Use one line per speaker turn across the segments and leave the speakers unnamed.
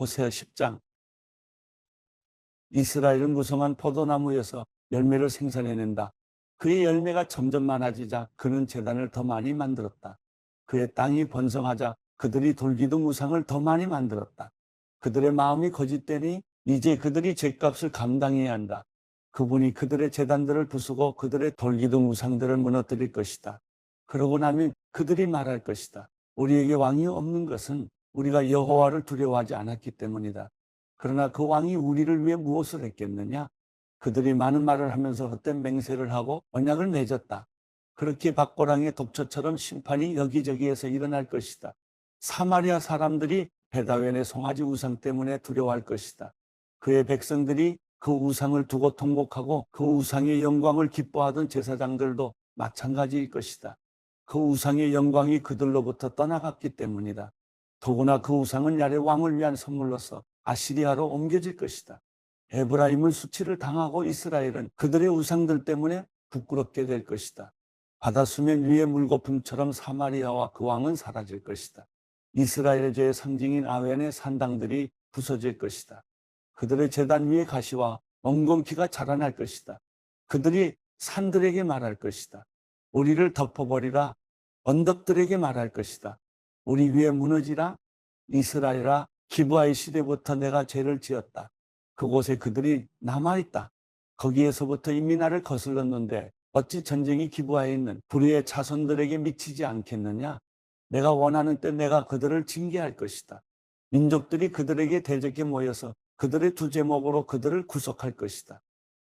호세아 10장. 이스라엘은 무성한 포도나무에서 열매를 생산해낸다. 그의 열매가 점점 많아지자 그는 제단을 더 많이 만들었다. 그의 땅이 번성하자 그들이 돌기둥 우상을 더 많이 만들었다. 그들의 마음이 거짓되니 이제 그들이 죗값을 감당해야 한다. 그분이 그들의 제단들을 부수고 그들의 돌기둥 우상들을 무너뜨릴 것이다. 그러고 나면 그들이 말할 것이다. 우리에게 왕이 없는 것은 우리가 여호와를 두려워하지 않았기 때문이다. 그러나 그 왕이 우리를 위해 무엇을 했겠느냐? 그들이 많은 말을 하면서 헛된 맹세를 하고 언약을 맺었다. 그렇게 박고랑의 독처처럼 심판이 여기저기에서 일어날 것이다. 사마리아 사람들이 베다웬의 송아지 우상 때문에 두려워할 것이다. 그의 백성들이 그 우상을 두고 통곡하고 그 우상의 영광을 기뻐하던 제사장들도 마찬가지일 것이다. 그 우상의 영광이 그들로부터 떠나갔기 때문이다. 더구나 그 우상은 야레 왕을 위한 선물로서 아시리아로 옮겨질 것이다. 에브라임은 수치를 당하고 이스라엘은 그들의 우상들 때문에 부끄럽게 될 것이다. 바다수면 위의 물거품처럼 사마리아와 그 왕은 사라질 것이다. 이스라엘의 죄의 상징인 아웬의 산당들이 부서질 것이다. 그들의 제단 위에 가시와 엉겅퀴가 자라날 것이다. 그들이 산들에게 말할 것이다. 우리를 덮어버리라. 언덕들에게 말할 것이다. 우리 위에 무너지라. 이스라엘아, 기브아의 시대부터 내가 죄를 지었다. 그곳에 그들이 남아있다. 거기에서부터 이미 나를 거슬렀는데 어찌 전쟁이 기브아에 있는 불의의 자손들에게 미치지 않겠느냐? 내가 원하는 때 내가 그들을 징계할 것이다. 민족들이 그들에게 대적해 모여서 그들의 두 제목으로 그들을 구속할 것이다.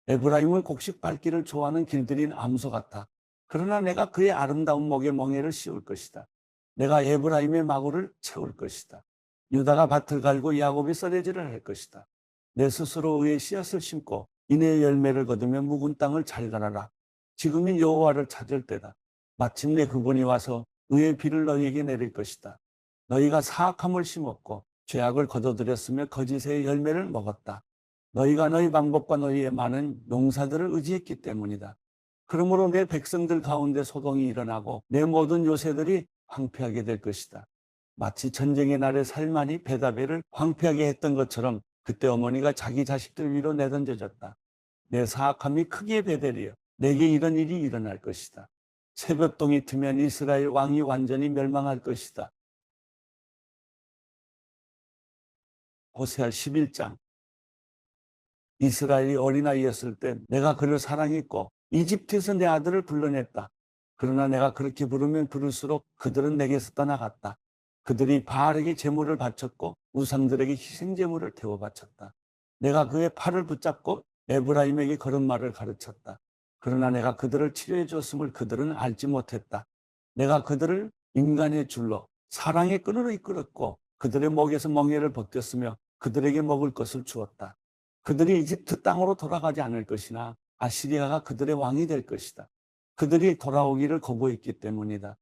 에브라임은 곡식 밟기를 좋아하는 길들인 암소 같아. 그러나 내가 그의 아름다운 목에 멍에를 씌울 것이다. 내가 에브라임의 마구를 채울 것이다. 유다가 밭을 갈고 야곱이 썰매질을 할 것이다. 내 스스로 의의 씨앗을 심고 인의 열매를 거두며 묵은 땅을 잘 갈아라. 지금이 여호와를 찾을 때다. 마침내 그분이 와서 의의 비를 너희에게 내릴 것이다. 너희가 사악함을 심었고 죄악을 거둬들였으며 거짓의 열매를 먹었다. 너희가 너희 방법과 너희의 많은 농사들을 의지했기 때문이다. 그러므로 내 백성들 가운데 소동이 일어나고 내 모든 요새들이 황폐하게 될 것이다. 마치 전쟁의 날에 살만이 베다벨을 황폐하게 했던 것처럼 그때 어머니가 자기 자식들 위로 내던져졌다. 내 사악함이 크게 베델이여 내게 이런 일이 일어날 것이다. 새벽동이 트면 이스라엘 왕이 완전히 멸망할 것이다. 호세아 11장. 이스라엘이 어린아이였을 때 내가 그를 사랑했고 이집트에서 내 아들을 불러냈다. 그러나 내가 그렇게 부르면 부를수록 그들은 내게서 떠나갔다. 그들이 바알에게 제물을 바쳤고 우상들에게 희생제물을 태워 바쳤다. 내가 그의 팔을 붙잡고 에브라임에게 걸음마를 가르쳤다. 그러나 내가 그들을 치료해 줬음을 그들은 알지 못했다. 내가 그들을 인간의 줄로 사랑의 끈으로 이끌었고 그들의 목에서 멍에를 벗겼으며 그들에게 먹을 것을 주었다. 그들이 이집트 땅으로 돌아가지 않을 것이나 아시리아가 그들의 왕이 될 것이다. 그들이 돌아오기를 거부했기 때문이다.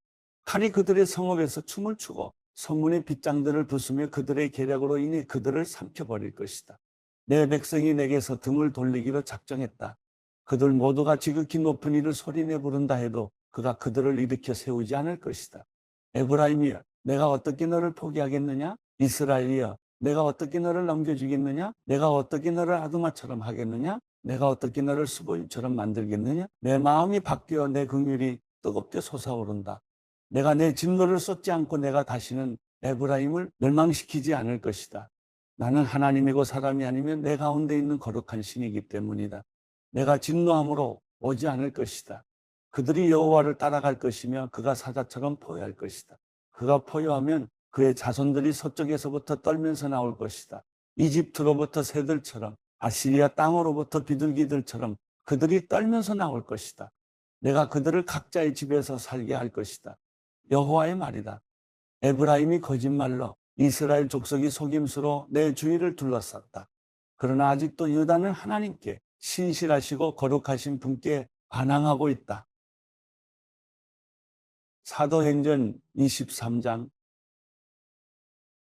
칼이 그들의 성읍에서 춤을 추고 성문의 빗장들을 부수며 그들의 계략으로 인해 그들을 삼켜버릴 것이다. 내 백성이 내게서 등을 돌리기로 작정했다. 그들 모두가 지극히 높은 이를 소리내 부른다 해도 그가 그들을 일으켜 세우지 않을 것이다. 에브라임이여, 내가 어떻게 너를 포기하겠느냐? 이스라엘이여, 내가 어떻게 너를 넘겨주겠느냐? 내가 어떻게 너를 아두마처럼 하겠느냐? 내가 어떻게 너를 수보인처럼 만들겠느냐? 내 마음이 바뀌어 내 긍휼이 뜨겁게 솟아오른다. 내가 내 진노를 쏟지 않고 내가 다시는 에브라임을 멸망시키지 않을 것이다. 나는 하나님이고 사람이 아니면 내 가운데 있는 거룩한 신이기 때문이다. 내가 진노함으로 오지 않을 것이다. 그들이 여호와를 따라갈 것이며 그가 사자처럼 포효할 것이다. 그가 포효하면 그의 자손들이 서쪽에서부터 떨면서 나올 것이다. 이집트로부터 새들처럼 아시리아 땅으로부터 비둘기들처럼 그들이 떨면서 나올 것이다. 내가 그들을 각자의 집에서 살게 할 것이다. 여호와의 말이다. 에브라임이 거짓말로 이스라엘 족속이 속임수로 내 주위를 둘러쌌다. 그러나 아직도 유다는 하나님께 신실하시고 거룩하신 분께 반항하고 있다. 사도행전 23장.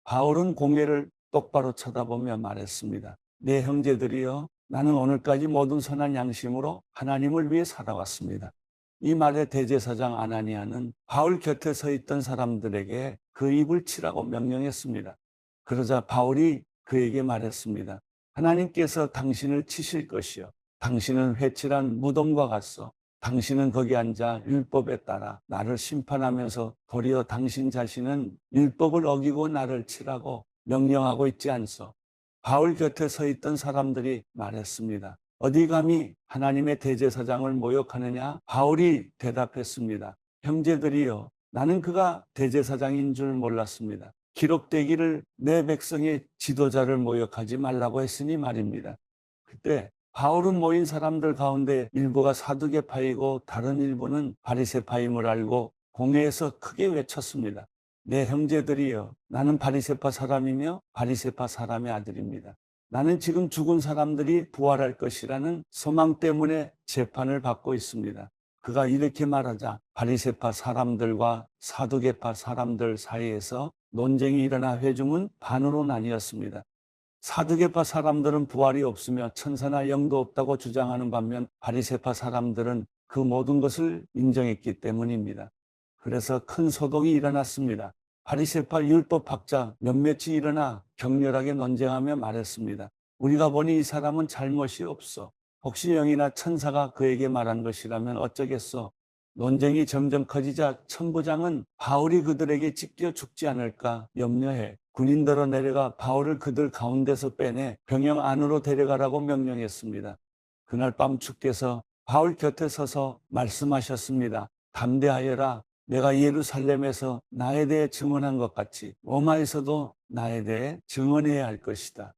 바울은 공회를 똑바로 쳐다보며 말했습니다. 내 형제들이여, 나는 오늘까지 모든 선한 양심으로 하나님을 위해 살아왔습니다. 이 말에 대제사장 아나니아는 바울 곁에 서 있던 사람들에게 그 입을 치라고 명령했습니다. 그러자 바울이 그에게 말했습니다. 하나님께서 당신을 치실 것이요. 당신은 회칠한 무덤과 같소. 당신은 거기 앉아 율법에 따라 나를 심판하면서 도리어 당신 자신은 율법을 어기고 나를 치라고 명령하고 있지 않소. 바울 곁에 서 있던 사람들이 말했습니다. 어디 감히 하나님의 대제사장을 모욕하느냐? 바울이 대답했습니다. 형제들이여, 나는 그가 대제사장인 줄 몰랐습니다. 기록되기를 내 백성의 지도자를 모욕하지 말라고 했으니 말입니다. 그때 바울은 모인 사람들 가운데 일부가 사두개파이고 다른 일부는 바리새파임을 알고 공회에서 크게 외쳤습니다. 내 형제들이여, 나는 바리새파 사람이며 바리새파 사람의 아들입니다. 나는 지금 죽은 사람들이 부활할 것이라는 소망 때문에 재판을 받고 있습니다. 그가 이렇게 말하자 바리새파 사람들과 사두개파 사람들 사이에서 논쟁이 일어나 회중은 반으로 나뉘었습니다. 사두개파 사람들은 부활이 없으며 천사나 영도 없다고 주장하는 반면 바리새파 사람들은 그 모든 것을 인정했기 때문입니다. 그래서 큰 소동이 일어났습니다. 바리새파 율법학자 몇몇이 일어나 격렬하게 논쟁하며 말했습니다. 우리가 보니 이 사람은 잘못이 없어. 혹시 영이나 천사가 그에게 말한 것이라면 어쩌겠소? 논쟁이 점점 커지자 천부장은 바울이 그들에게 찢겨 죽지 않을까 염려해 군인들로 내려가 바울을 그들 가운데서 빼내 병영 안으로 데려가라고 명령했습니다. 그날 밤 주께서 바울 곁에 서서 말씀하셨습니다. 담대하여라. 내가 예루살렘에서 나에 대해 증언한 것 같이 로마에서도 나에 대해 증언해야 할 것이다.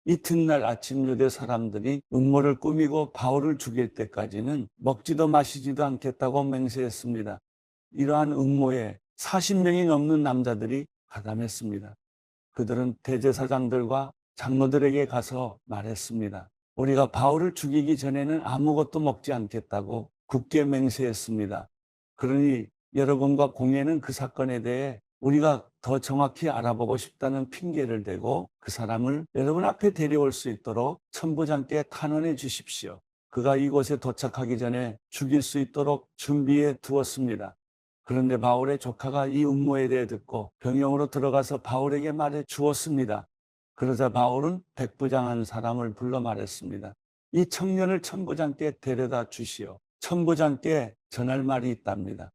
이튿날 아침 유대 사람들이 음모를 꾸미고 바울을 죽일 때까지는 먹지도 마시지도 않겠다고 맹세했습니다. 이러한 음모에 40명이 넘는 남자들이 가담했습니다. 그들은 대제사장들과 장로들에게 가서 말했습니다. 우리가 바울을 죽이기 전에는 아무것도 먹지 않겠다고 굳게 맹세했습니다. 그러니 여러분과 공회는 그 사건에 대해 우리가 더 정확히 알아보고 싶다는 핑계를 대고 그 사람을 여러분 앞에 데려올 수 있도록 천부장께 탄원해 주십시오. 그가 이곳에 도착하기 전에 죽일 수 있도록 준비해 두었습니다. 그런데 바울의 조카가 이 음모에 대해 듣고 병영으로 들어가서 바울에게 말해 주었습니다. 그러자 바울은 백부장한 사람을 불러 말했습니다. 이 청년을 천부장께 데려다 주시오. 천부장께 전할 말이 있답니다.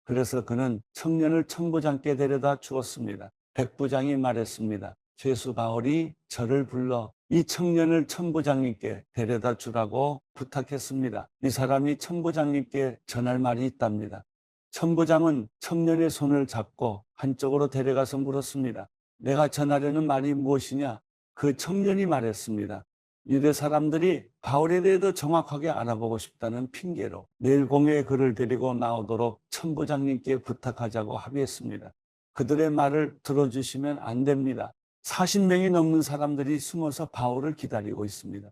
그래서 그는 청년을 천부장께 데려다 주었습니다. 백부장이 말했습니다. 죄수 바울이 저를 불러 이 청년을 천부장님께 데려다 주라고 부탁했습니다. 이 사람이 천부장님께 전할 말이 있답니다. 천부장은 청년의 손을 잡고 한쪽으로 데려가서 물었습니다. 내가 전하려는 말이 무엇이냐? 그 청년이 말했습니다. 유대 사람들이 바울에 대해 더 정확하게 알아보고 싶다는 핑계로 내일 공회에 그를 데리고 나오도록 천부장님께 부탁하자고 합의했습니다. 그들의 말을 들어주시면 안 됩니다. 40명이 넘는 사람들이 숨어서 바울을 기다리고 있습니다.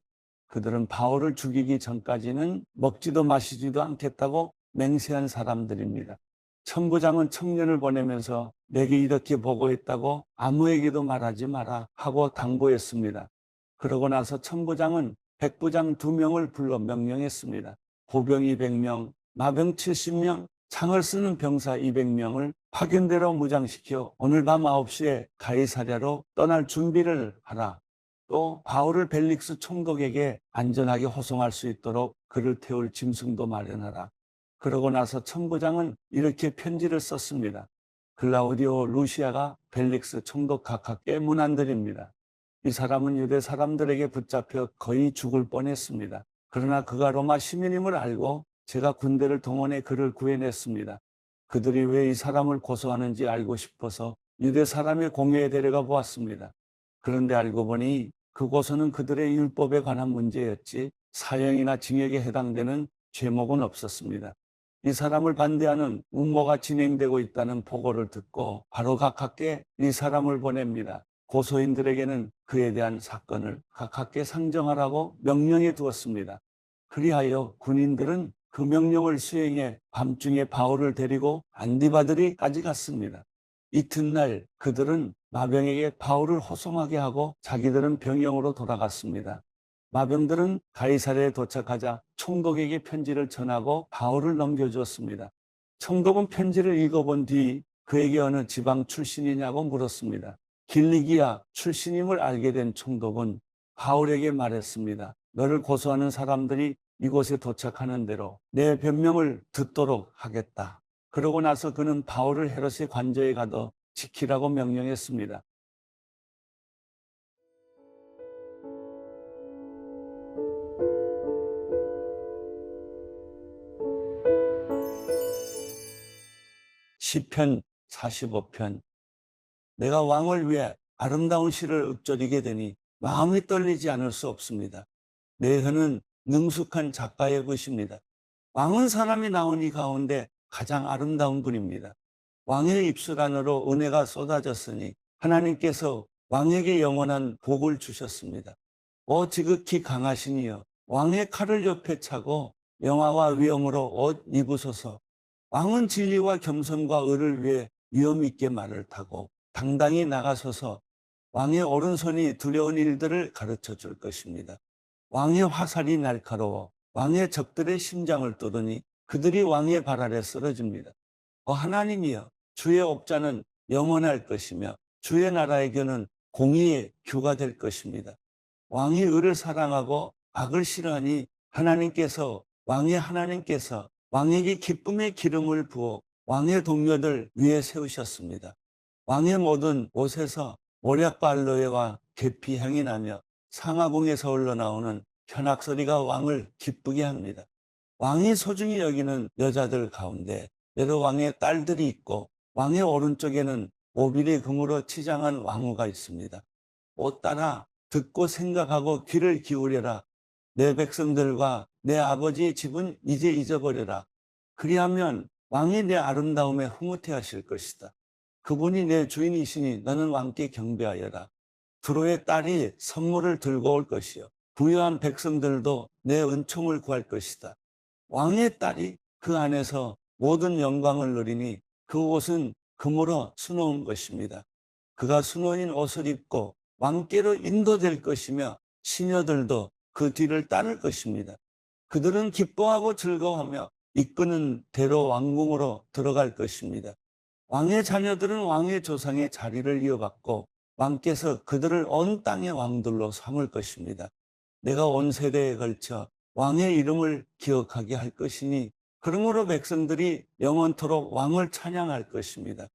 그들은 바울을 죽이기 전까지는 먹지도 마시지도 않겠다고 맹세한 사람들입니다. 천부장은 청년을 보내면서 내게 이렇게 보고했다고 아무에게도 말하지 마라 하고 당부했습니다. 그러고 나서 천부장은 백부장 2명을 불러 명령했습니다. 보병이 100명, 마병 70명, 창을 쓰는 병사 200명을 파견대로 무장시켜 오늘 밤 9시에 가이사랴로 떠날 준비를 하라. 또 바울을 벨릭스 총독에게 안전하게 호송할 수 있도록 그를 태울 짐승도 마련하라. 그러고 나서 천부장은 이렇게 편지를 썼습니다. 글라우디오 루시아가 벨릭스 총독 각하께 문안드립니다. 이 사람은 유대 사람들에게 붙잡혀 거의 죽을 뻔했습니다. 그러나 그가 로마 시민임을 알고 제가 군대를 동원해 그를 구해냈습니다. 그들이 왜 이 사람을 고소하는지 알고 싶어서 유대 사람의 공회에 데려가 보았습니다. 그런데 알고 보니 그 고소는 그들의 율법에 관한 문제였지 사형이나 징역에 해당되는 죄목은 없었습니다. 이 사람을 반대하는 음모가 진행되고 있다는 보고를 듣고 바로 각하께 이 사람을 보냅니다. 고소인들에게는 그에 대한 사건을 각하께 상정하라고 명령해 두었습니다. 그리하여 군인들은 그 명령을 수행해 밤중에 바울을 데리고 안디바드리까지 갔습니다. 이튿날 그들은 마병에게 바울을 호송하게 하고 자기들은 병영으로 돌아갔습니다. 마병들은 가이사랴에 도착하자 총독에게 편지를 전하고 바울을 넘겨주었습니다. 총독은 편지를 읽어본 뒤 그에게 어느 지방 출신이냐고 물었습니다. 길리기아 출신임을 알게 된 총독은 바울에게 말했습니다. 너를 고소하는 사람들이 이곳에 도착하는 대로 내 변명을 듣도록 하겠다. 그러고 나서 그는 바울을 헤롯의 관저에 가둬 지키라고 명령했습니다. 시편 45편. 내가 왕을 위해 아름다운 시를 읊조리게 되니 마음이 떨리지 않을 수 없습니다. 내 혀는 능숙한 작가의 것입니다. 왕은 사람이 나온 이 가운데 가장 아름다운 분입니다. 왕의 입술 안으로 은혜가 쏟아졌으니 하나님께서 왕에게 영원한 복을 주셨습니다. 오 지극히 강하신 이여, 왕의 칼을 옆에 차고 영화와 위엄으로 옷 입으소서. 왕은 진리와 겸손과 의를 위해 위엄 있게 말을 타고 당당히 나가서서 왕의 오른손이 두려운 일들을 가르쳐 줄 것입니다. 왕의 화살이 날카로워 왕의 적들의 심장을 뚫으니 그들이 왕의 발 아래 쓰러집니다. 하나님이여, 주의 옥자는 영원할 것이며 주의 나라에게는 공의의 규가 될 것입니다. 왕이 의를 사랑하고 악을 싫어하니 하나님께서 왕에게 기쁨의 기름을 부어 왕의 동료들 위에 세우셨습니다. 왕의 모든 옷에서 모략과 알로에와 계피 향이 나며 상아봉에서 흘러나오는 현악소리가 왕을 기쁘게 합니다. 왕이 소중히 여기는 여자들 가운데 여러 왕의 딸들이 있고 왕의 오른쪽에는 오빌의 금으로 치장한 왕후가 있습니다. 오 딸아, 듣고 생각하고 귀를 기울여라. 내 백성들과 내 아버지의 집은 이제 잊어버려라. 그리하면 왕이 내 아름다움에 흐뭇해하실 것이다. 그분이 내 주인이시니 너는 왕께 경배하여라. 두로의 딸이 선물을 들고 올 것이요 부유한 백성들도 내 은총을 구할 것이다. 왕의 딸이 그 안에서 모든 영광을 누리니 그 옷은 금으로 수놓은 것입니다. 그가 수놓인 옷을 입고 왕께로 인도될 것이며 시녀들도 그 뒤를 따를 것입니다. 그들은 기뻐하고 즐거워하며 이끄는 대로 왕궁으로 들어갈 것입니다. 왕의 자녀들은 왕의 조상의 자리를 이어받고 왕께서 그들을 온 땅의 왕들로 삼을 것입니다. 내가 온 세대에 걸쳐 왕의 이름을 기억하게 할 것이니 그러므로 백성들이 영원토록 왕을 찬양할 것입니다.